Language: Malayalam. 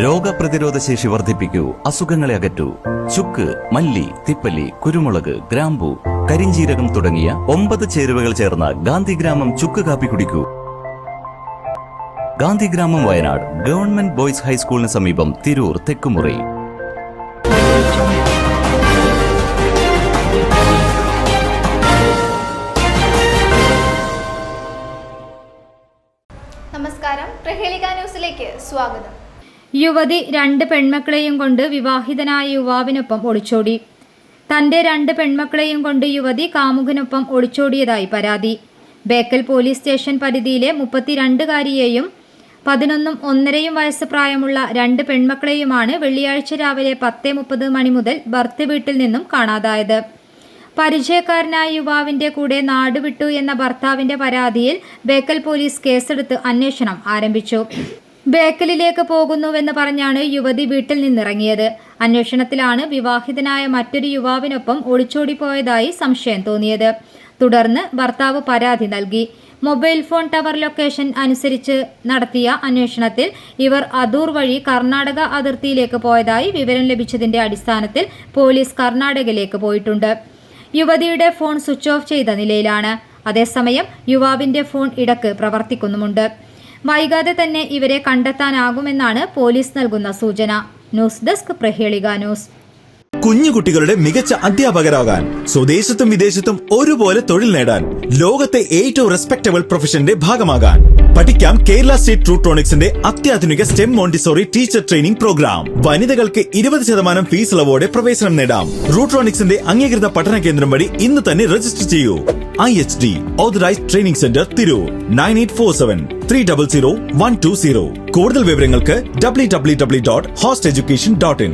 രോഗപ്രതിരോധ ശേഷി വർദ്ധിപ്പിക്കൂ, അസുഖങ്ങളെ അകറ്റൂ. ചുക്ക്, മല്ലി, തിപ്പല്ലി, കുരുമുളക്, ഗ്രാമ്പു, കരിഞ്ജീരകം തുടങ്ങിയ 9 ചേരുവകൾ ചേർന്ന ഗാന്ധിഗ്രാമം ചുക്ക് കാപ്പി കുടിക്കൂ. ഗാന്ധിഗ്രാമം, വയനാട്, ഗവൺമെന്റ് ബോയ്സ് ഹൈസ്കൂളിന് സമീപം, തിരൂർ, തെക്കുമുറി. നമസ്കാരം, പ്രഹേളിക ന്യൂസിലേക്ക് സ്വാഗതം. യുവതി 2 പെൺമക്കളെയും കൊണ്ട് വിവാഹിതനായ യുവാവിനൊപ്പം ഒളിച്ചോടി. തന്റെ 2 പെൺമക്കളെയും കൊണ്ട് യുവതി കാമുകനൊപ്പം ഒളിച്ചോടിയതായി പരാതി. ബേക്കൽ പോലീസ് സ്റ്റേഷൻ പരിധിയിലെ 32കാരിയെയും 11ഉം 1.5 വയസ്സ് പ്രായമുള്ള 2 പെൺമക്കളെയുമാണ് വെള്ളിയാഴ്ച രാവിലെ 10:30 മണി മുതൽ ഭർത്തൃ വീട്ടിൽ നിന്നും കാണാതായത്. പരിചയക്കാരനായ യുവാവിന്റെ കൂടെ നാടുവിട്ടു എന്ന ഭർത്താവിന്റെ പരാതിയിൽ ബേക്കൽ പോലീസ് കേസെടുത്ത് അന്വേഷണം ആരംഭിച്ചു. ബേക്കലിലേക്ക് പോകുന്നുവെന്ന് പറഞ്ഞാണ് യുവതി വീട്ടിൽ നിന്നിറങ്ങിയത്. അന്വേഷണത്തിലാണ് വിവാഹിതനായ മറ്റൊരു യുവാവിനൊപ്പം ഒളിച്ചോടിപ്പോയതായി സംശയം തോന്നിയത്. തുടർന്ന് ഭർത്താവ് പരാതി നൽകി. മൊബൈൽ ഫോൺ ടവർ ലൊക്കേഷൻ അനുസരിച്ച് നടത്തിയ അന്വേഷണത്തിൽ ഇവർ അദൂർ വഴി കർണാടക അതിർത്തിയിലേക്ക് പോയതായി വിവരം ലഭിച്ചതിന്റെ അടിസ്ഥാനത്തിൽ പോലീസ് കർണാടകയിലേക്ക് പോയിട്ടുണ്ട്. യുവതിയുടെ ഫോൺ സ്വിച്ച് ഓഫ് ചെയ്ത നിലയിലാണ്. അതേസമയം യുവാവിന്റെ ഫോൺ ഇടക്ക് പ്രവർത്തിക്കുന്നുമുണ്ട്. വൈകാതെ തന്നെ ഇവരെ കണ്ടെത്താനാകുമെന്നാണ് പോലീസ് നൽകുന്ന സൂചന. News desk, Prahelika news. കുഞ്ഞുകുട്ടികളുടെ മികച്ച അധ്യാപകരാകാൻ, സ്വദേശത്തും വിദേശത്തും ഒരുപോലെ തൊഴിൽ നേടാൻ, ലോകത്തെ ഏറ്റവും റെസ്പെക്ടബിൾ പ്രൊഫഷന്റെ ഭാഗമാകാൻ പഠിക്കാം. കേരള സ്റ്റേറ്റ് റൂട്രോണിക്സിന്റെ അത്യാധുനിക stem montessori teacher training programme. വനിതകൾക്ക് 20% ഫീസ് ഇളവോടെ പ്രവേശനം നേടാം. റൂട്രോണിക്സിന്റെ അംഗീകൃത പഠന കേന്ദ്രം വഴി ഇന്ന് തന്നെ രജിസ്റ്റർ ചെയ്യൂ. IHD authorised training centre, Tirur. 9847300120. കൂടുതൽ വിവരങ്ങൾക്ക് www.hosteducation.in.